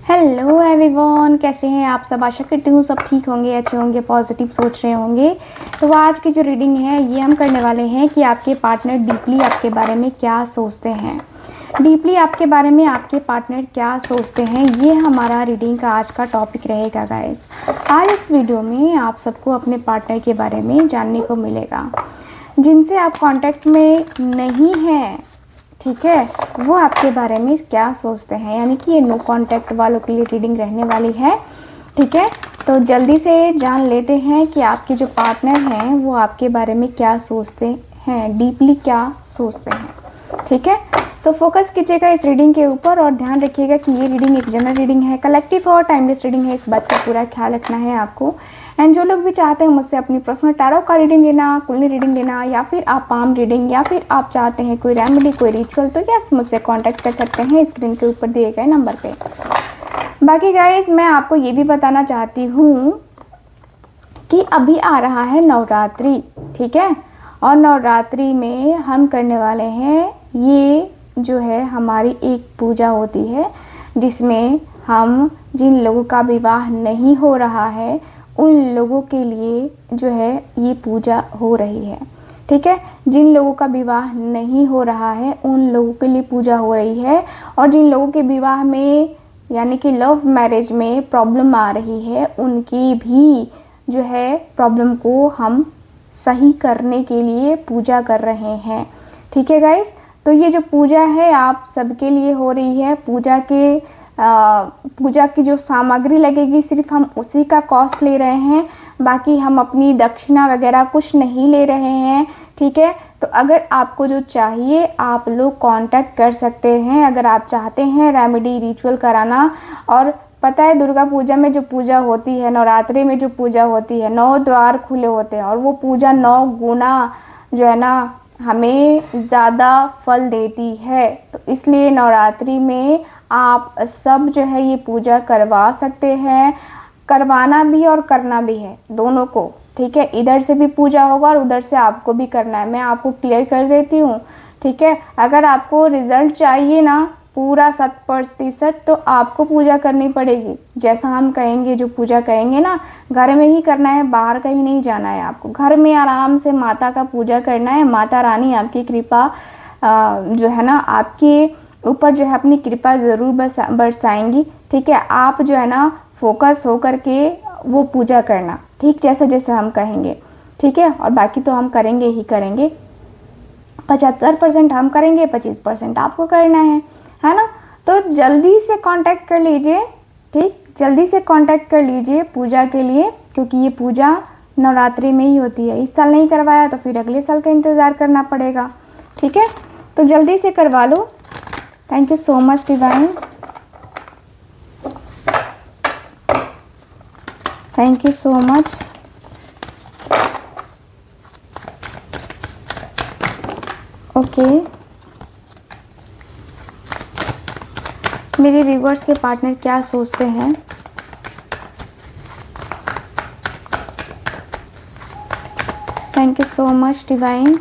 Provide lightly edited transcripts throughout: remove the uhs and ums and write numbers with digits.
Hello everyone, कैसे हैं आप सब। आशा करती हूँ सब ठीक होंगे, अच्छे होंगे, पॉजिटिव सोच रहे होंगे। तो आज की जो रीडिंग है ये हम करने वाले हैं कि आपके पार्टनर डीपली आपके बारे में क्या सोचते हैं। डीपली आपके बारे में आपके पार्टनर क्या सोचते हैं, ये हमारा रीडिंग का आज का टॉपिक रहेगा गाइस। आज इस वीडियो में आप सबको अपने पार्टनर के बारे में जानने को मिलेगा। जिनसे आप कांटेक्ट में नहीं हैं, ठीक है, वो आपके बारे में क्या सोचते हैं, यानी कि ये नो कांटेक्ट वालों के लिए रीडिंग रहने वाली है। ठीक है, तो जल्दी से जान लेते हैं कि आपके जो पार्टनर हैं वो आपके बारे में क्या सोचते हैं, डीपली क्या सोचते हैं। ठीक है, सो फोकस कीजिएगा इस रीडिंग के ऊपर और ध्यान रखिएगा कि ये रीडिंग एक जनरल रीडिंग है, कलेक्टिव और टाइमलेस रीडिंग है। इस बात का पूरा ख्याल रखना है आपको। एंड जो लोग भी चाहते हैं मुझसे अपनी पर्सनल टैरो का रीडिंग लेना, कुंडली रीडिंग लेना, या फिर आप पाम रीडिंग, या फिर आप चाहते हैं कोई रेमेडी, कोई रिचुअल, तो यस मुझसे कांटेक्ट कर सकते हैं स्क्रीन के ऊपर दिए गए नंबर पे। बाकी गाइस मैं आपको ये भी बताना चाहती हूँ कि अभी आ रहा है नवरात्रि, ठीक है, और नवरात्रि में हम करने वाले हैं, ये जो है हमारी एक पूजा होती है जिसमें हम जिन लोगों का विवाह नहीं हो रहा है उन लोगों के लिए जो है ये पूजा हो रही है। ठीक है, जिन लोगों का विवाह नहीं हो रहा है उन लोगों के लिए पूजा हो रही है, और जिन लोगों के विवाह में यानी कि लव मैरिज में प्रॉब्लम आ रही है उनकी भी जो है प्रॉब्लम को हम सही करने के लिए पूजा कर रहे हैं। ठीक है गाइस, तो ये जो पूजा है आप सबके लिए हो रही है। पूजा की जो सामग्री लगेगी सिर्फ हम उसी का कॉस्ट ले रहे हैं, बाकी हम अपनी दक्षिणा वगैरह कुछ नहीं ले रहे हैं। ठीक है, तो अगर आपको जो चाहिए आप लोग कांटेक्ट कर सकते हैं अगर आप चाहते हैं रेमेडी रिचुअल कराना। और पता है दुर्गा पूजा में जो पूजा होती है, नवरात्रि में जो पूजा होती है, 9 द्वार खुले होते हैं और वो पूजा 9 गुना जो है ना हमें ज़्यादा फल देती है। तो इसलिए नवरात्रि में आप सब जो है ये पूजा करवा सकते हैं, करवाना भी और करना भी है दोनों को। ठीक है, इधर से भी पूजा होगा और उधर से आपको भी करना है। मैं आपको क्लियर कर देती हूँ। ठीक है, अगर आपको रिजल्ट चाहिए ना पूरा 100%, तो आपको पूजा करनी पड़ेगी जैसा हम कहेंगे। जो पूजा कहेंगे ना घर में ही करना है, बाहर कहीं नहीं जाना है। आपको घर में आराम से माता का पूजा करना है। माता रानी आपकी कृपा जो है ना आपके ऊपर जो है अपनी कृपा ज़रूर बरसाएंगी। ठीक है, आप जो है ना फोकस हो करके वो पूजा करना, ठीक जैसे जैसे हम कहेंगे। ठीक है, और बाकी तो हम करेंगे ही करेंगे। 75% हम करेंगे, 25% आपको करना है ना। तो जल्दी से कांटेक्ट कर लीजिए, ठीक, जल्दी से कांटेक्ट कर लीजिए पूजा के लिए, क्योंकि ये पूजा नवरात्रि में ही होती है। इस साल नहीं करवाया तो फिर अगले साल का इंतज़ार करना पड़ेगा। ठीक है, तो जल्दी से करवा लो। Thank you so much divine, thank you so much. Okay, मेरे व्यूवर्स के पार्टनर क्या सोचते हैं। Thank you so much divine.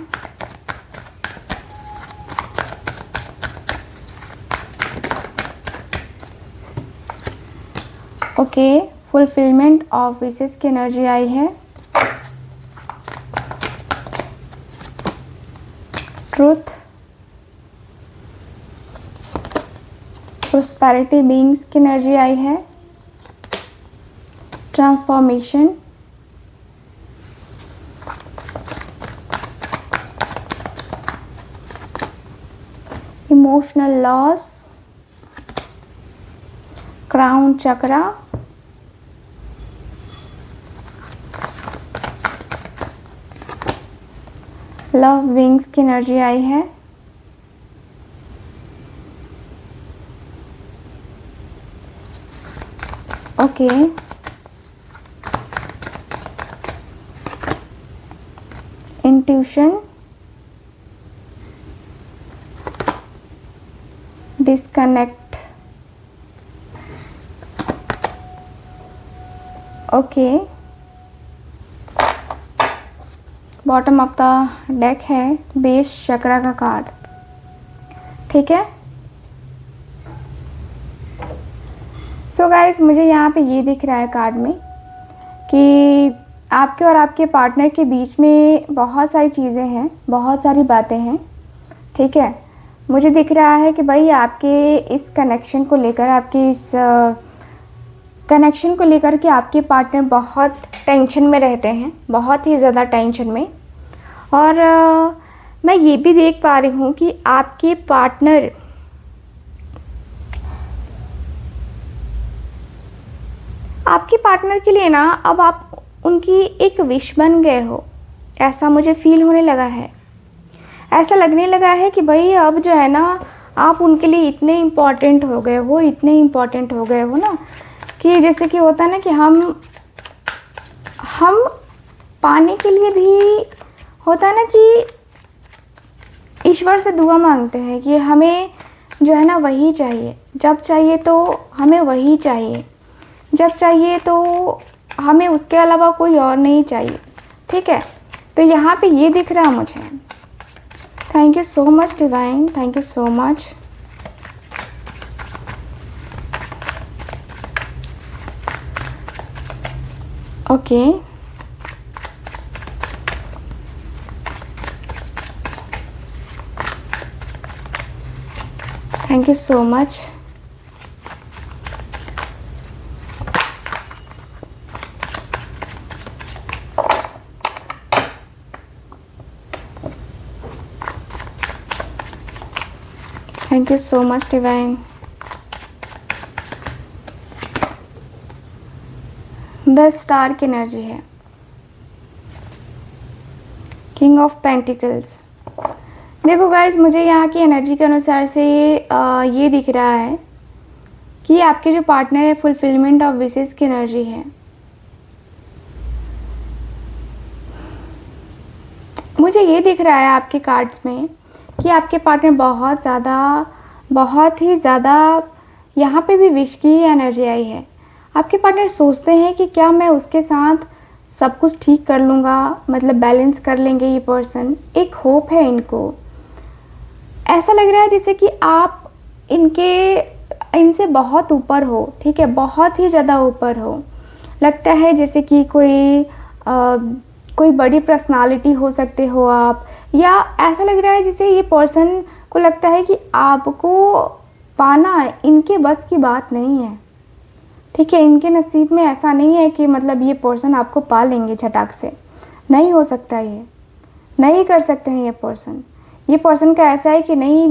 Okay, fulfilment of wishes की एनर्जी आई है। ट्रूथ, प्रोस्पेरिटी बीइंग्स की एनर्जी आई है। Transformation, emotional loss, crown chakra, love wings की एनर्जी आई है। Okay, intuition, disconnect. Okay, bottom of the deck है बेस चक्रा का कार्ड। ठीक है, सो गाइस, मुझे यहाँ पे ये दिख रहा है कार्ड में कि आपके और आपके पार्टनर के बीच में बहुत सारी चीज़ें हैं, बहुत सारी बातें हैं, ठीक है। मुझे दिख रहा है कि भाई आपके इस कनेक्शन को लेकर, आपके इस कनेक्शन को लेकर के आपके पार्टनर बहुत टेंशन में रहते हैं, बहुत ही ज़्यादा टेंशन में। और मैं ये भी देख पा रही हूँ कि आपके पार्टनर के लिए ना अब आप उनकी एक विश बन गए हो, ऐसा मुझे फील होने लगा है। ऐसा लगने लगा है कि भाई अब जो है ना आप उनके लिए इतने इम्पॉर्टेंट हो गए हो, इतने इम्पॉर्टेंट हो गए हो ना, कि जैसे कि होता है ना कि हम पाने के लिए भी होता है ना कि ईश्वर से दुआ मांगते हैं कि हमें जो है ना वही चाहिए, जब चाहिए तो हमें वही चाहिए, जब चाहिए तो हमें उसके अलावा कोई और नहीं चाहिए, ठीक है। तो यहाँ पे ये दिख रहा है मुझे। Thank you so much divine, thank you so much. Okay, thank you so much. Thank you so much divine. Best star की एनर्जी है, किंग ऑफ पेंटिकल्स। देखो गाइज, मुझे यहाँ की एनर्जी के अनुसार से ये दिख रहा है कि आपके जो पार्टनर है फुलफिलमेंट ऑफ विशेस की एनर्जी है। मुझे ये दिख रहा है आपके कार्ड्स में कि आपके पार्टनर बहुत ही ज़्यादा यहाँ पे भी विश की एनर्जी आई है। आपके पार्टनर सोचते हैं कि क्या मैं उसके साथ सब कुछ ठीक कर लूँगा, मतलब बैलेंस कर लेंगे ये पर्सन। एक होप है इनको। ऐसा लग रहा है जैसे कि आप इनसे बहुत ऊपर हो, ठीक है, बहुत ही ज़्यादा ऊपर हो। लगता है जैसे कि कोई बड़ी पर्सनालिटी हो सकते हो आप, या ऐसा लग रहा है जैसे ये पर्सन को लगता है कि आपको पाना इनके बस की बात नहीं है, ठीक है। इनके नसीब में ऐसा नहीं है कि मतलब ये पर्सन आपको पा लेंगे झटाक से, नहीं हो सकता, ये नहीं कर सकते हैं। ये पर्सन का ऐसा है कि नहीं,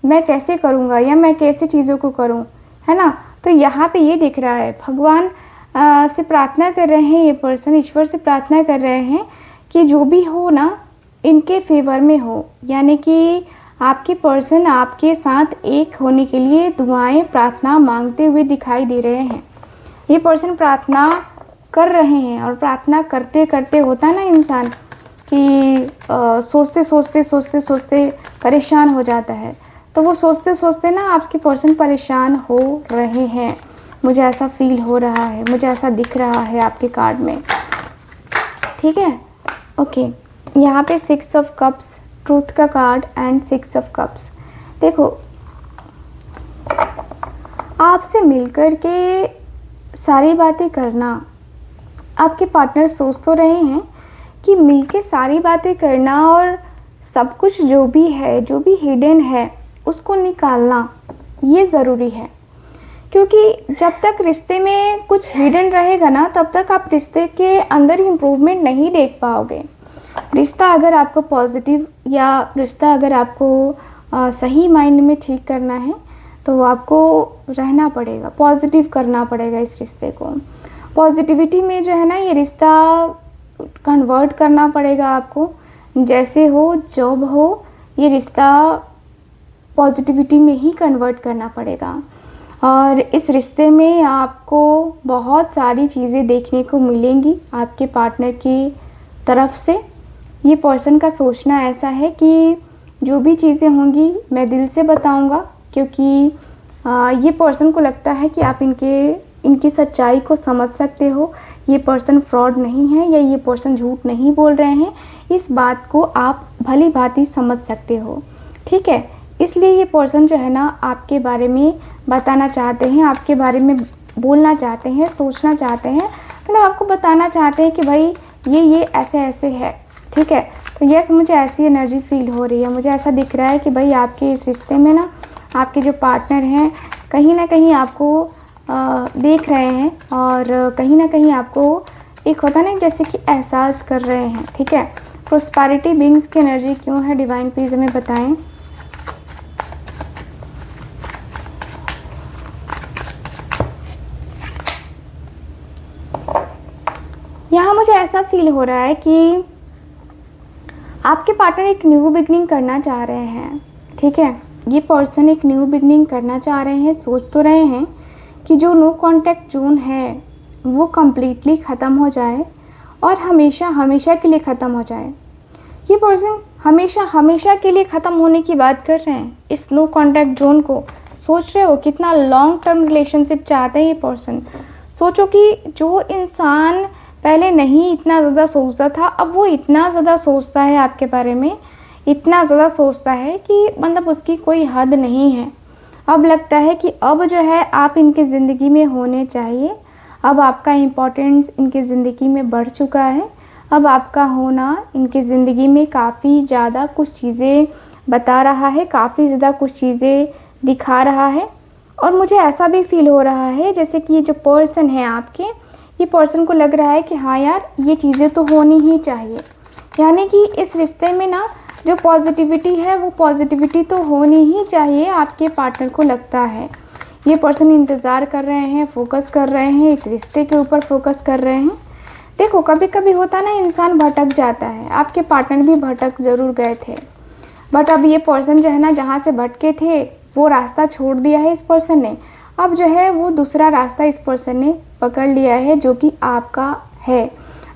मैं कैसे करूँगा या मैं कैसे चीज़ों को करूँ, है ना। तो यहाँ पे ये दिख रहा है भगवान से प्रार्थना कर रहे हैं ये पर्सन, ईश्वर से प्रार्थना कर रहे हैं कि जो भी हो ना इनके फेवर में हो, यानी कि आपके पर्सन आपके साथ एक होने के लिए दुआएं प्रार्थना मांगते हुए दिखाई दे रहे हैं। ये पर्सन प्रार्थना कर रहे हैं, और प्रार्थना करते करते होता है ना इंसान कि सोचते परेशान हो जाता है। तो वो सोचते ना आपके पर्सन परेशान हो रहे हैं। मुझे ऐसा फील हो रहा है, मुझे ऐसा दिख रहा है आपके कार्ड में, ठीक है। ओके, यहाँ पे 6 ऑफ कप्स, ट्रूथ का कार्ड एंड 6 ऑफ कप्स। देखो, आपसे मिलकर के सारी बातें करना, आपके पार्टनर सोच तो रहे हैं कि मिलके सारी बातें करना और सब कुछ जो भी है, जो भी हिडन है, उसको निकालना ये ज़रूरी है। क्योंकि जब तक रिश्ते में कुछ हिडन रहेगा ना, तब तक आप रिश्ते के अंदर इम्प्रूवमेंट नहीं देख पाओगे। रिश्ता अगर आपको पॉजिटिव, या रिश्ता अगर आपको सही माइंड में ठीक करना है, तो आपको रहना पड़ेगा, पॉजिटिव करना पड़ेगा इस रिश्ते को। पॉजिटिविटी में जो है ना ये रिश्ता कन्वर्ट करना पड़ेगा आपको। जैसे हो, जॉब हो, ये रिश्ता पॉजिटिविटी में ही कन्वर्ट करना पड़ेगा। और इस रिश्ते में आपको बहुत सारी चीज़ें देखने को मिलेंगी आपके पार्टनर की तरफ से। ये पर्सन का सोचना ऐसा है कि जो भी चीज़ें होंगी मैं दिल से बताऊंगा, क्योंकि ये पर्सन को लगता है कि आप इनकी सच्चाई को समझ सकते हो। ये पर्सन फ्रॉड नहीं है, या ये पर्सन झूठ नहीं बोल रहे हैं, इस बात को आप भली भांति समझ सकते हो, ठीक है। इसलिए ये पर्सन जो है ना आपके बारे में बताना चाहते हैं, आपके बारे में बोलना चाहते हैं, सोचना चाहते हैं, मतलब आपको बताना चाहते हैं कि भाई ये ऐसे ऐसे है, ठीक है। तो यस, मुझे ऐसी एनर्जी फील हो रही है, मुझे ऐसा दिख रहा है कि भाई आपके इस रिश्ते में ना आपके जो पार्टनर हैं कहीं ना कहीं आपको देख रहे हैं और कहीं ना कहीं आपको एक होता ना जैसे कि एहसास कर रहे हैं, ठीक है। प्रोस्पेरिटी बीइंग्स की एनर्जी क्यों है, डिवाइन प्लीज हमें बताएं। यहाँ मुझे ऐसा फील हो रहा है कि आपके पार्टनर एक न्यू बिगनिंग करना चाह रहे हैं, ठीक है। ये पर्सन एक न्यू बिगनिंग करना चाह रहे हैं, सोच तो रहे हैं कि जो नो कांटेक्ट जोन है वो कम्प्लीटली ख़त्म हो जाए और हमेशा हमेशा के लिए ख़त्म हो जाए। ये पर्सन हमेशा हमेशा के लिए ख़त्म होने की बात कर रहे हैं। इस नो कांटेक्ट जोन को सोच रहे हो कितना लॉन्ग टर्म रिलेशनशिप चाहते हैं ये पर्सन। सोचो कि जो इंसान पहले नहीं इतना ज़्यादा सोचता था, अब वो इतना ज़्यादा सोचता है आपके बारे में, इतना ज़्यादा सोचता है कि मतलब उसकी कोई हद नहीं है। अब लगता है कि अब जो है आप इनकी ज़िंदगी में होने चाहिए, अब आपका इम्पोर्टेंस इनकी ज़िंदगी में बढ़ चुका है, अब आपका होना इनकी ज़िंदगी में काफ़ी ज़्यादा कुछ चीज़ें बता रहा है, काफ़ी ज़्यादा कुछ चीज़ें दिखा रहा है। और मुझे ऐसा भी फील हो रहा है जैसे कि ये जो पर्सन है आपके, ये पर्सन को लग रहा है कि हाँ यार ये चीज़ें तो होनी ही चाहिए, यानी कि इस रिश्ते में ना जो पॉजिटिविटी है वो पॉजिटिविटी तो होनी ही चाहिए। आपके पार्टनर को लगता है ये पर्सन इंतज़ार कर रहे हैं, फोकस कर रहे हैं, इस रिश्ते के ऊपर फोकस कर रहे हैं। देखो कभी कभी होता ना इंसान भटक जाता है, आपके पार्टनर भी भटक ज़रूर गए थे, बट अब ये पर्सन जो है ना जहाँ से भटके थे वो रास्ता छोड़ दिया है इस पर्सन ने। अब जो है वो दूसरा रास्ता इस पर्सन ने पकड़ लिया है जो कि आपका है,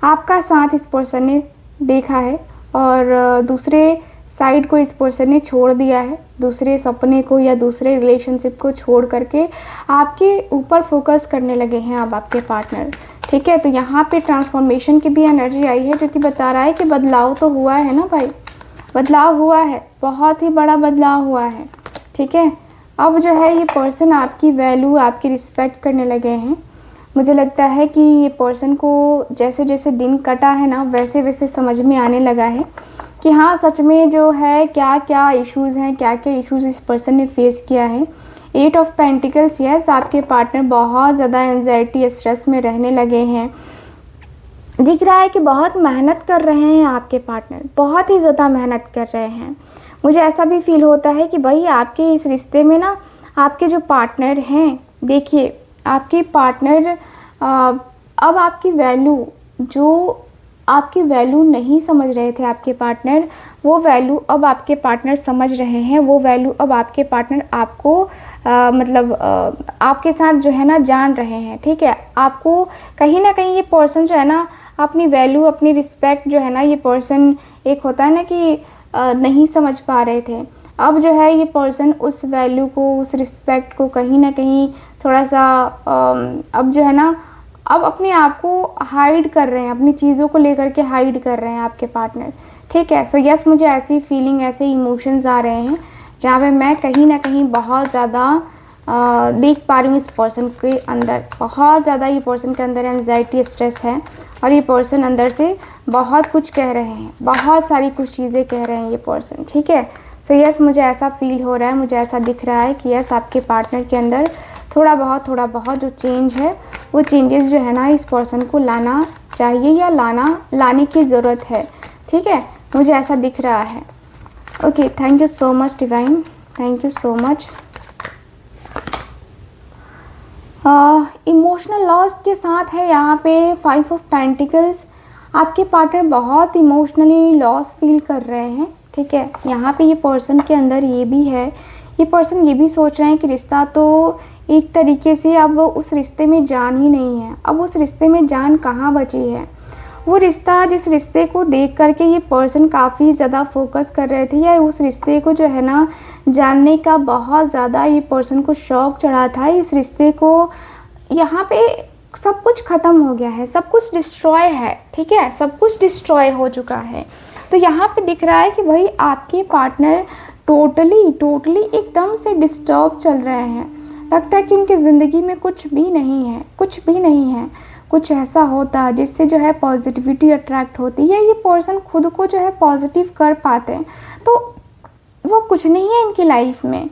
आपका साथ इस पर्सन ने देखा है और दूसरे साइड को इस पर्सन ने छोड़ दिया है, दूसरे सपने को या दूसरे रिलेशनशिप को छोड़ करके आपके ऊपर फोकस करने लगे हैं अब आपके पार्टनर, ठीक है। तो यहाँ पे ट्रांसफॉर्मेशन की भी एनर्जी आई है जो कि बता रहा है कि बदलाव तो हुआ है ना भाई, बदलाव हुआ है, बहुत ही बड़ा बदलाव हुआ है, ठीक है। अब जो है ये पर्सन आपकी वैल्यू, आपकी रिस्पेक्ट करने लगे हैं। मुझे लगता है कि ये पर्सन को जैसे जैसे दिन कटा है ना वैसे वैसे समझ में आने लगा है कि हाँ सच में जो है क्या क्या इश्यूज़ हैं, क्या क्या इश्यूज़ इस पर्सन ने फेस किया है। 8 ऑफ पेंटिकल्स, यस, आपके पार्टनर बहुत ज़्यादा एंजाइटी स्ट्रेस में रहने लगे हैं। दिख रहा है कि बहुत मेहनत कर रहे हैं आपके पार्टनर, बहुत ही ज़्यादा मेहनत कर रहे हैं। मुझे ऐसा भी फील होता है कि भाई आपके इस रिश्ते में ना आपके जो पार्टनर हैं, देखिए आपके पार्टनर अब आपकी वैल्यू, जो आपकी वैल्यू नहीं समझ रहे थे आपके पार्टनर, वो वैल्यू अब आपके पार्टनर समझ रहे हैं। वो वैल्यू अब आपके पार्टनर आपको आपके साथ जो है ना जान रहे हैं, ठीक है। आपको कहीं ना कहीं ये पर्सन जो है ना अपनी वैल्यू, अपनी रिस्पेक्ट जो है ना, ये पर्सन एक होता है ना कि नहीं समझ पा रहे थे। अब जो है ये पर्सन उस वैल्यू को, उस रिस्पेक्ट को कहीं ना कहीं थोड़ा सा अब जो है ना अब अपने आप को हाइड कर रहे हैं, अपनी चीज़ों को लेकर के हाइड कर रहे हैं आपके पार्टनर, ठीक है। सो यस, मुझे ऐसी फीलिंग, ऐसे इमोशंस आ रहे हैं जहाँ पे मैं कहीं ना कहीं बहुत ज़्यादा देख पा रही हूँ इस पर्सन के अंदर, बहुत ज़्यादा ये पर्सन के अंदर एंजाइटी स्ट्रेस है और ये पर्सन अंदर से बहुत कुछ कह रहे हैं, बहुत सारी कुछ चीज़ें कह रहे हैं ये पर्सन, ठीक है। सो यस, मुझे ऐसा फील हो रहा है, मुझे ऐसा दिख रहा है कि यस आपके पार्टनर के अंदर थोड़ा बहुत जो चेंज है वो चेंजेस जो है ना इस पर्सन को लाना चाहिए या लाने की ज़रूरत है, ठीक है। मुझे ऐसा दिख रहा है। Okay, thank you so much divine, thank you so much. Emotional loss के साथ है यहाँ पे 5 ऑफ पेंटिकल्स। आपके पार्टनर बहुत इमोशनली लॉस फील कर रहे हैं, ठीक है। यहाँ पे ये पर्सन के अंदर ये भी है, ये पर्सन ये भी सोच रहे हैं कि रिश्ता तो एक तरीके से अब उस रिश्ते में जान ही नहीं है, अब उस रिश्ते में जान कहाँ बची है। वो रिश्ता, जिस रिश्ते को देख करके ये पर्सन काफ़ी ज़्यादा फोकस कर रहे थे, या उस रिश्ते को जो है ना जानने का बहुत ज़्यादा ये पर्सन को शौक़ चढ़ा था, इस रिश्ते को यहाँ पे सब कुछ ख़त्म हो गया है, सब कुछ डिस्ट्रॉय है, ठीक है, सब कुछ डिस्ट्रॉय हो चुका है। तो यहाँ पे दिख रहा है कि भाई आपके पार्टनर टोटली एकदम से डिस्टर्ब चल रहे हैं, लगता है कि उनकी ज़िंदगी में कुछ भी नहीं है, कुछ भी नहीं है। कुछ ऐसा होता जिससे जो है पॉजिटिविटी अट्रैक्ट होती है, ये पर्सन खुद को जो है पॉजिटिव कर पाते हैं, तो वो कुछ नहीं है इनकी लाइफ में।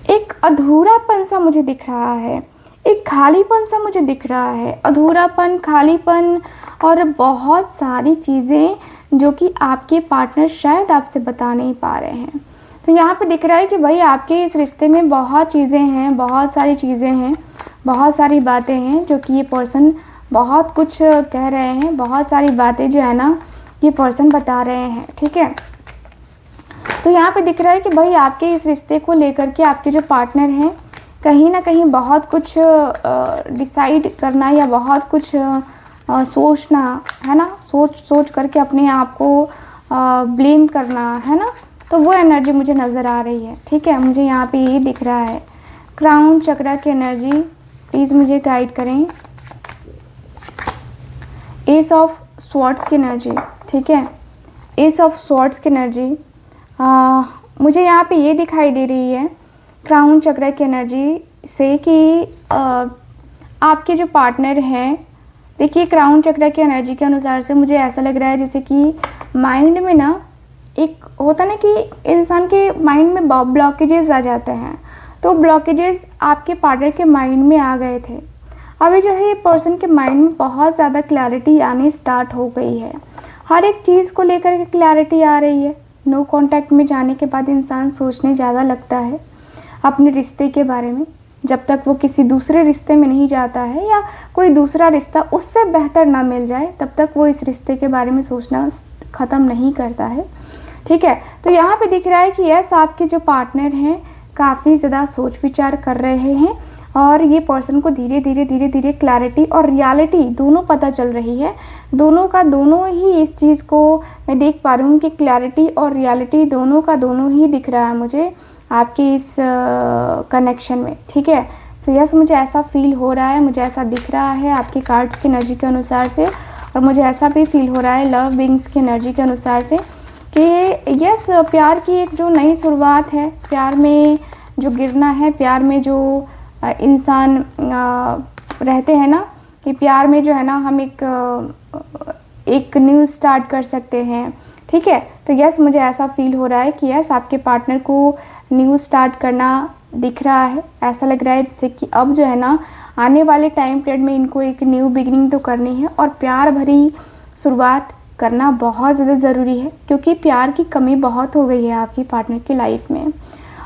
एक अधूरापन सा मुझे दिख रहा है, एक खालीपन सा मुझे दिख रहा है, अधूरापन, खालीपन और बहुत सारी चीज़ें जो कि आपके पार्टनर शायद आपसे बता नहीं पा रहे हैं। तो यहाँ पे दिख रहा है कि भाई आपके इस रिश्ते में बहुत चीज़ें हैं, बहुत सारी चीज़ें हैं, बहुत सारी बातें हैं जो कि ये पर्सन बहुत कुछ कह रहे हैं, बहुत सारी बातें जो है ना ये पर्सन बता रहे हैं, ठीक है। तो यहाँ पे दिख रहा है कि भाई आपके इस रिश्ते को लेकर के आपके जो पार्टनर हैं कहीं ना कहीं बहुत कुछ डिसाइड करना या बहुत कुछ सोचना है ना, सोच करके अपने आप को ब्लेम करना है ना, तो वो एनर्जी मुझे नज़र आ रही है, ठीक है। मुझे यहाँ पे ये दिख रहा है क्राउन चक्र की एनर्जी, प्लीज़ मुझे गाइड करें। एस ऑफ स्वॉर्ड्स की एनर्जी, ठीक है, एस ऑफ स्वॉर्ड्स की एनर्जी मुझे यहाँ पे ये दिखाई दे रही है क्राउन चक्र की एनर्जी से कि आपके जो पार्टनर हैं, देखिए क्राउन चक्र की एनर्जी के अनुसार से मुझे ऐसा लग रहा है जैसे कि माइंड में ना एक होता ना कि इंसान के माइंड में ब्लॉकेजेस आ जाते हैं, तो ब्लॉकेजेस आपके पार्टनर के माइंड में आ गए थे। अभी जो है ये पर्सन के माइंड में बहुत ज़्यादा क्लैरिटी आनी स्टार्ट हो गई है, हर एक चीज़ को लेकर के क्लैरिटी आ रही है। नो कांटेक्ट में जाने के बाद इंसान सोचने ज़्यादा लगता है अपने रिश्ते के बारे में, जब तक वो किसी दूसरे रिश्ते में नहीं जाता है या कोई दूसरा रिश्ता उससे बेहतर ना मिल जाए तब तक वो इस रिश्ते के बारे में सोचना ख़त्म नहीं करता है, ठीक है। तो यहाँ पे दिख रहा है कि यस आपके जो पार्टनर हैं काफ़ी ज़्यादा सोच विचार कर रहे हैं और ये पर्सन को धीरे धीरे क्लैरिटी और रियलिटी दोनों पता चल रही है। दोनों ही इस चीज़ को मैं देख पा रही हूँ कि क्लैरिटी और रियलिटी दोनों का दोनों ही दिख रहा है मुझे आपके इस कनेक्शन में, ठीक है। सो यस मुझे ऐसा फील हो रहा है, मुझे ऐसा दिख रहा है आपकी कार्ड्स की एनर्जी के अनुसार से, और मुझे ऐसा भी फील हो रहा है लव बिंग्स की एनर्जी के अनुसार से कि यस प्यार की एक जो नई शुरुआत है, प्यार में जो गिरना है, प्यार में जो इंसान रहते हैं ना कि प्यार में जो है ना हम एक न्यू स्टार्ट कर सकते हैं, ठीक है। तो यस मुझे ऐसा फील हो रहा है कि यस आपके पार्टनर को न्यू स्टार्ट करना दिख रहा है। ऐसा लग रहा है जैसे कि अब जो है ना आने वाले टाइम पीरियड में इनको एक न्यू बिगिनिंग तो करनी है और प्यार भरी शुरुआत करना बहुत ज़्यादा ज़रूरी है, क्योंकि प्यार की कमी बहुत हो गई है आपकी पार्टनर की लाइफ में।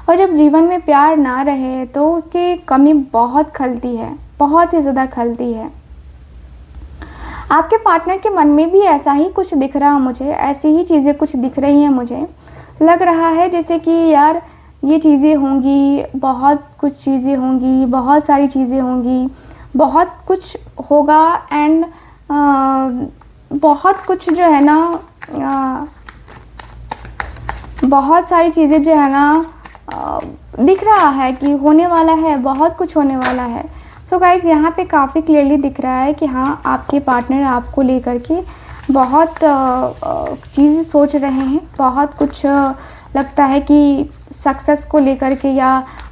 और जब जीवन में प्यार ना रहे तो उसकी कमी बहुत खलती है, बहुत ही ज़्यादा खलती है। आपके पार्टनर के मन में भी ऐसा ही कुछ दिख रहा मुझे, ऐसी ही चीज़ें कुछ दिख रही हैं। मुझे लग रहा है जैसे कि यार ये चीज़ें होंगी, बहुत कुछ चीज़ें होंगी, बहुत सारी चीज़ें होंगी, बहुत कुछ होगा एंड बहुत कुछ जो है ना बहुत सारी चीज़ें जो है ना दिख रहा है कि होने वाला है, बहुत कुछ होने वाला है। सो गाइज़ यहाँ पे काफ़ी क्लियरली दिख रहा है कि हाँ आपके पार्टनर आपको लेकर के बहुत चीज़ सोच रहे हैं, बहुत कुछ लगता है कि सक्सेस को लेकर के या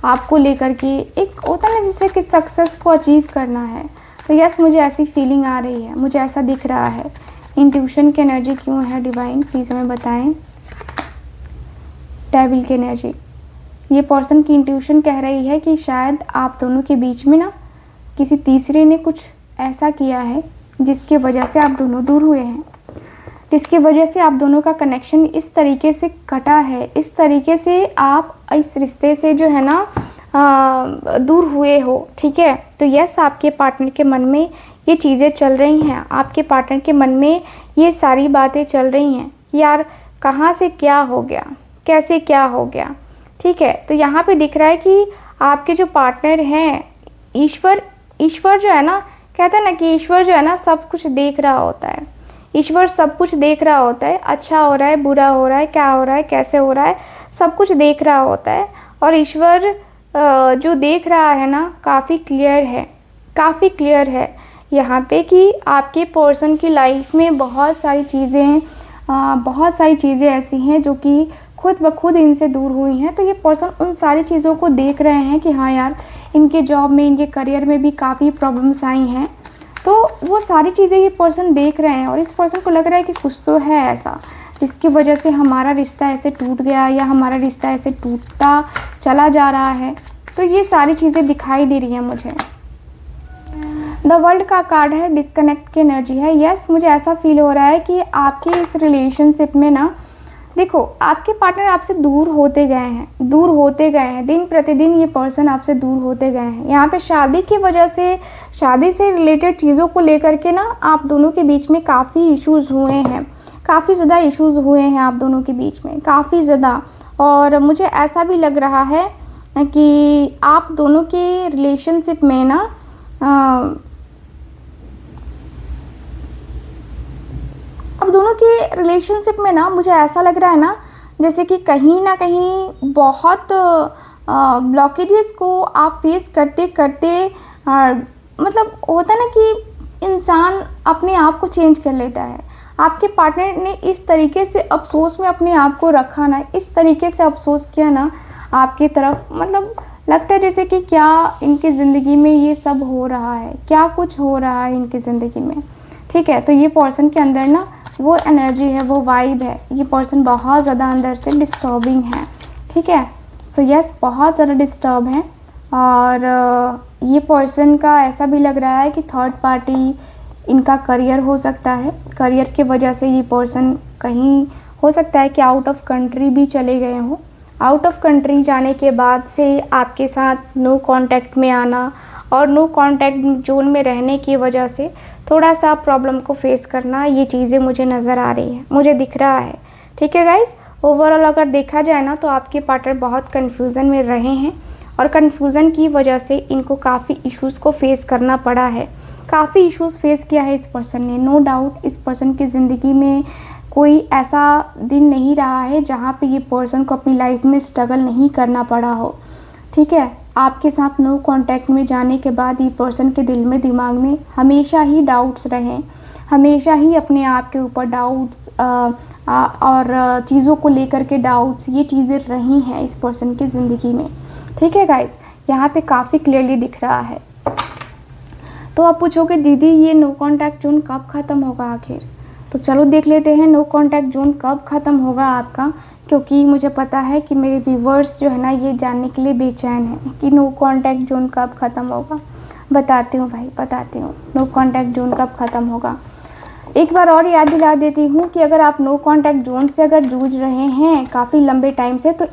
आपको लेकर के एक होता है ना जिससे कि सक्सेस को अचीव करना है। तो यस मुझे ऐसी फीलिंग आ रही है, मुझे ऐसा दिख रहा है। इंट्यूशन की एनर्जी क्यों है डिवाइन, प्लीज़ हमें बताएं। डेविल की एनर्जी, ये पर्सन की इंट्यूशन कह रही है कि शायद आप दोनों के बीच में ना किसी तीसरे ने कुछ ऐसा किया है जिसकी वजह से आप दोनों दूर हुए हैं, जिसकी वजह से आप दोनों का कनेक्शन इस तरीके से कटा है, इस तरीके से आप इस रिश्ते से जो है ना दूर हुए हो, ठीक है। तो यस आपके पार्टनर के मन में ये चीज़ें चल रही हैं, आपके पार्टनर के मन में ये सारी बातें चल रही हैं कि यार कहाँ से क्या हो गया, कैसे क्या हो गया, ठीक है। तो यहाँ पे दिख रहा है कि आपके जो पार्टनर हैं ईश्वर जो है ना, कहते हैं ना कि ईश्वर जो है ना सब कुछ देख रहा होता है, ईश्वर सब कुछ देख रहा होता है, अच्छा हो रहा है, बुरा हो रहा है, क्या हो रहा है, कैसे हो रहा है, सब कुछ देख रहा होता है। और ईश्वर जो देख रहा है ना काफ़ी क्लियर है यहाँ पे कि आपके पर्सन की लाइफ में बहुत सारी चीज़ें ऐसी हैं जो कि खुद ब खुद इनसे दूर हुई हैं। तो ये पर्सन उन सारी चीज़ों को देख रहे हैं कि हाँ यार, इनके जॉब में, इनके करियर में भी काफ़ी प्रॉब्लम्स आई हैं। तो वो सारी चीज़ें ये पर्सन देख रहे हैं और इस पर्सन को लग रहा है कि कुछ तो है ऐसा जिसकी वजह से हमारा रिश्ता ऐसे टूट गया या हमारा रिश्ता ऐसे टूटता चला जा रहा है। तो ये सारी चीज़ें दिखाई दे रही हैं मुझे। द वर्ल्ड का कार्ड है, डिस्कनेक्ट की एनर्जी है। यस, मुझे ऐसा फील हो रहा है कि आपके इस रिलेशनशिप में ना, देखो, आपके पार्टनर आपसे दूर होते गए हैं दिन प्रतिदिन। ये पर्सन आपसे दूर होते गए हैं। यहाँ पे शादी की वजह से, शादी से रिलेटेड चीज़ों को लेकर के ना आप दोनों के बीच में काफ़ी इश्यूज़ हुए हैं, काफ़ी ज़्यादा इश्यूज़ हुए हैं आप दोनों के बीच में, काफ़ी ज़्यादा। और मुझे ऐसा भी लग रहा है कि आप दोनों के रिलेशनशिप में ना अब दोनों के रिलेशनशिप में ना मुझे ऐसा लग रहा है ना, जैसे कि कहीं ना कहीं बहुत ब्लॉकेजेस को आप फेस करते करते मतलब होता है ना कि इंसान अपने आप को चेंज कर लेता है। आपके पार्टनर ने इस तरीके से अफसोस में अपने आप को रखा ना, इस तरीके से अफसोस किया ना आपकी तरफ, मतलब लगता है जैसे कि क्या इनकी ज़िंदगी में ये सब हो रहा है, क्या कुछ हो रहा है इनकी ज़िंदगी में। ठीक है, तो ये पर्सन के अंदर ना वो एनर्जी है, वो वाइब है। ये पर्सन बहुत ज़्यादा अंदर से डिस्टर्बिंग है। ठीक है, सो यस, बहुत ज़्यादा डिस्टर्ब है। और ये पर्सन का ऐसा भी लग रहा है कि थर्ड पार्टी इनका करियर हो सकता है। करियर की वजह से ये पर्सन कहीं हो सकता है कि आउट ऑफ कंट्री भी चले गए हों। आउट ऑफ कंट्री जाने के बाद से आपके साथ नो कांटेक्ट में आना और नो कांटेक्ट जोन में रहने की वजह से थोड़ा सा प्रॉब्लम को फेस करना, ये चीज़ें मुझे नज़र आ रही हैं, मुझे दिख रहा है। ठीक है गाइस, ओवरऑल अगर देखा जाए ना तो आपके पार्टनर बहुत कन्फ्यूज़न में रहे हैं और कन्फ्यूज़न की वजह से इनको काफ़ी इश्यूज़ को फेस करना पड़ा है। काफ़ी इश्यूज़ फेस किया है इस पर्सन ने। नो डाउट इस पर्सन की ज़िंदगी में कोई ऐसा दिन नहीं रहा है जहाँ पे ये पर्सन को अपनी लाइफ में स्ट्रगल नहीं करना पड़ा हो। ठीक है, आपके साथ नो कांटेक्ट में जाने के बाद ये पर्सन के दिल में, दिमाग में हमेशा ही डाउट्स रहे, हमेशा ही अपने आप के ऊपर डाउट्स और चीज़ों को लेकर के डाउट्स, ये चीज़ें रही हैं इस पर्सन की ज़िंदगी में। ठीक है गाइस, यहाँ पे काफ़ी क्लियरली दिख रहा है। तो आप पूछोगे दीदी ये नो कांटेक्ट जोन कब ख़त्म होगा आखिर? तो चलो देख लेते हैं नो कांटेक्ट जोन कब ख़त्म होगा आपका, क्योंकि मुझे पता है कि मेरे व्यूवर्स जो है ना ये जानने के लिए बेचैन हैं कि नो कांटेक्ट जोन कब ख़त्म होगा। बताती हूँ भाई, बताती हूँ नो कांटेक्ट जोन कब ख़त्म होगा। एक बार और याद दिला देती हूँ कि अगर आप नो कांटेक्ट जोन से अगर जूझ रहे हैं काफ़ी लंबे टाइम से, तो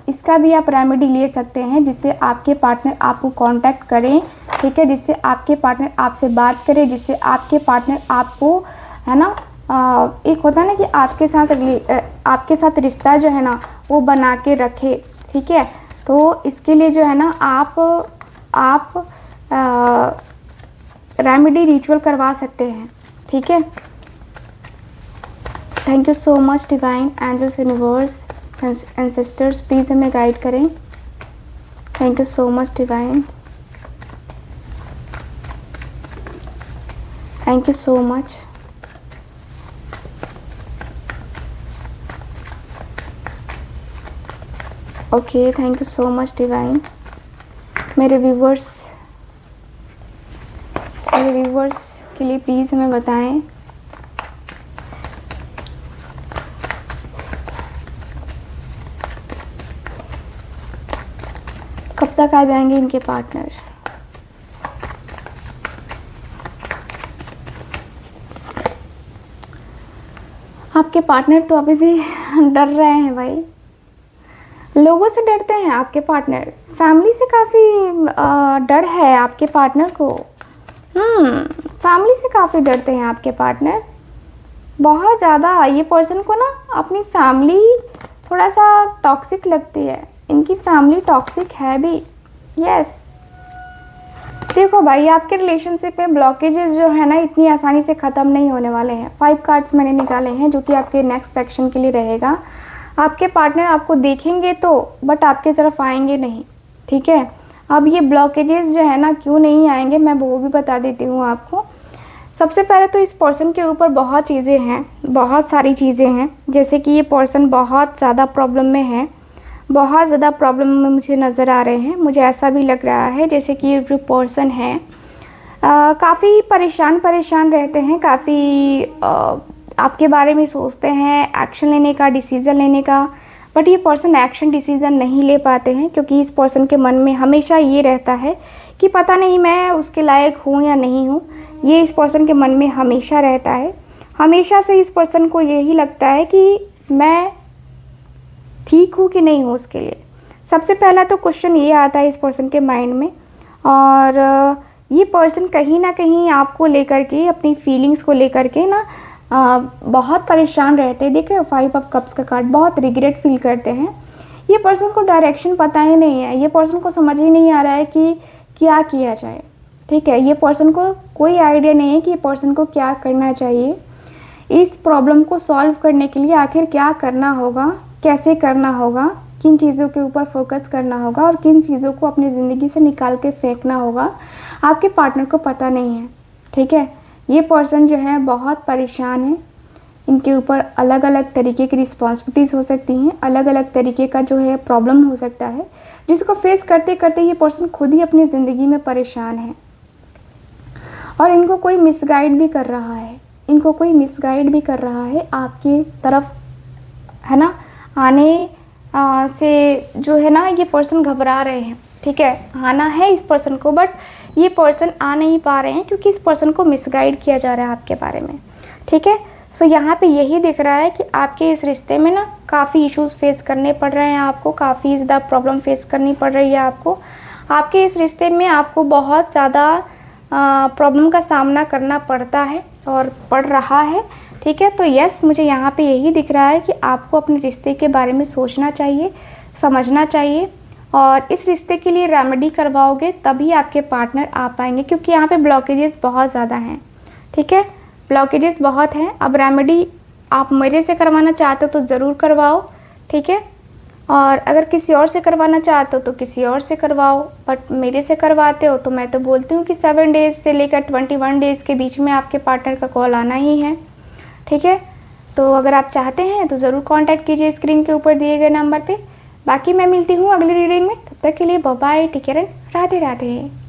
इसका भी आप रेमेडी ले सकते हैं, जिससे आपके पार्टनर आपको कांटेक्ट करें। ठीक है, जिससे आपके पार्टनर आपसे बात करें, जिससे आपके पार्टनर आपको, है ना, एक होता है ना कि आपके साथ रिश्ता जो है ना वो बना के रखे। ठीक है, तो इसके लिए जो है ना आप रेमेडी रिचुअल करवा सकते हैं। ठीक है, thank you so much divine angels, universe, ancestors, please हमें गाइड करें। Thank you so much divine, thank you so much. Okay, thank you so much divine. मेरे व्यूवर्स के लिए प्लीज़ हमें बताएं कब तक आ जाएंगे इनके पार्टनर। आपके पार्टनर तो अभी भी डर रहे हैं भाई, लोगों से डरते हैं आपके पार्टनर, फैमिली से काफ़ी डर है आपके पार्टनर को। फैमिली से काफ़ी डरते हैं आपके पार्टनर, बहुत ज़्यादा। ये पर्सन को ना अपनी फैमिली थोड़ा सा टॉक्सिक लगती है, इनकी फैमिली टॉक्सिक है भी। यस, देखो भाई, आपके रिलेशनशिप में ब्लॉकेजेस जो है ना इतनी आसानी से ख़त्म नहीं होने वाले हैं। 5 कार्ड्स मैंने निकाले हैं जो कि आपके नेक्स्ट सेक्शन के लिए रहेगा। आपके पार्टनर आपको देखेंगे तो, बट आपके तरफ आएंगे नहीं। ठीक है, अब ये ब्लॉकेजेस जो है ना क्यों नहीं आएंगे मैं वो भी बता देती हूँ आपको। सबसे पहले तो इस पर्सन के ऊपर बहुत चीज़ें हैं, बहुत सारी चीज़ें हैं, जैसे कि ये पर्सन बहुत ज़्यादा प्रॉब्लम में है, बहुत ज़्यादा प्रॉब्लम में मुझे नज़र आ रहे हैं। मुझे ऐसा भी लग रहा है जैसे कि ये जो पर्सन है काफ़ी परेशान रहते हैं, काफ़ी आपके बारे में सोचते हैं एक्शन लेने का, डिसीज़न लेने का, बट ये पर्सन एक्शन डिसीज़न नहीं ले पाते हैं, क्योंकि इस पर्सन के मन में हमेशा ये रहता है कि पता नहीं मैं उसके लायक हूँ या नहीं हूँ। ये इस पर्सन के मन में हमेशा रहता है। हमेशा से इस पर्सन को यही लगता है कि मैं ठीक हूँ कि नहीं हूँ उसके लिए। सबसे पहला तो क्वेश्चन ये आता है इस पर्सन के माइंड में। और ये पर्सन कहीं ना कहीं आपको लेकर के, अपनी फीलिंग्स को लेकर के ना बहुत परेशान रहते हैं। देख रहे हो 5 ऑफ कप्स का कार्ड, बहुत रिग्रेट फील करते हैं। ये पर्सन को डायरेक्शन पता ही नहीं है, ये पर्सन को समझ ही नहीं आ रहा है कि क्या किया जाए। ठीक है, ये पर्सन को कोई आइडिया नहीं है कि ये पर्सन को क्या करना चाहिए, इस प्रॉब्लम को सॉल्व करने के लिए आखिर क्या करना होगा, कैसे करना होगा, किन चीज़ों के ऊपर फोकस करना होगा और किन चीज़ों को अपनी ज़िंदगी से निकाल के फेंकना होगा, आपके पार्टनर को पता नहीं है। ठीक है, ये पर्सन जो है बहुत परेशान है। इनके ऊपर अलग अलग तरीके की रिस्पॉन्सिबिलिटीज़ हो सकती हैं, अलग अलग तरीके का जो है प्रॉब्लम हो सकता है, जिसको फेस करते करते ये पर्सन खुद ही अपनी ज़िंदगी में परेशान है। और इनको कोई मिसगाइड भी कर रहा है, इनको कोई मिसगाइड भी कर रहा है आपकी तरफ, है ना। आने से जो है ना, ये पर्सन घबरा रहे हैं। ठीक है, आना है इस पर्सन को, बट ये पर्सन आ नहीं पा रहे हैं क्योंकि इस पर्सन को मिसगाइड किया जा रहा है आपके बारे में। ठीक है, सो यहाँ पे यही दिख रहा है कि आपके इस रिश्ते में ना काफ़ी इश्यूज़ फेस करने पड़ रहे हैं आपको, काफ़ी ज़्यादा प्रॉब्लम फेस करनी पड़ रही है आपको। आपके इस रिश्ते में आपको बहुत ज़्यादा प्रॉब्लम का सामना करना पड़ता है और पड़ रहा है। ठीक है, तो यस, मुझे यहाँ पे यही दिख रहा है कि आपको अपने रिश्ते के बारे में सोचना चाहिए, समझना चाहिए, और इस रिश्ते के लिए रेमेडी करवाओगे तभी आपके पार्टनर आ पाएंगे, क्योंकि यहाँ पे ब्लॉकेजेस बहुत ज़्यादा हैं। ठीक है, ब्लॉकेजेस बहुत हैं। अब रेमेडी आप मेरे से करवाना चाहते हो तो ज़रूर करवाओ। ठीक है, और अगर किसी और से करवाना चाहते हो तो किसी और से करवाओ, बट मेरे से करवाते हो तो मैं तो बोलती हूँ कि 7 डेज़ से लेकर 21 डेज़ के बीच में आपके पार्टनर का कॉल आना ही है। ठीक है, तो अगर आप चाहते हैं तो ज़रूर कांटेक्ट कीजिए स्क्रीन के ऊपर दिए गए नंबर पे। बाकी मैं मिलती हूँ अगली रीडिंग में, तब तक के लिए bye bye, take care and Radhe Radhe.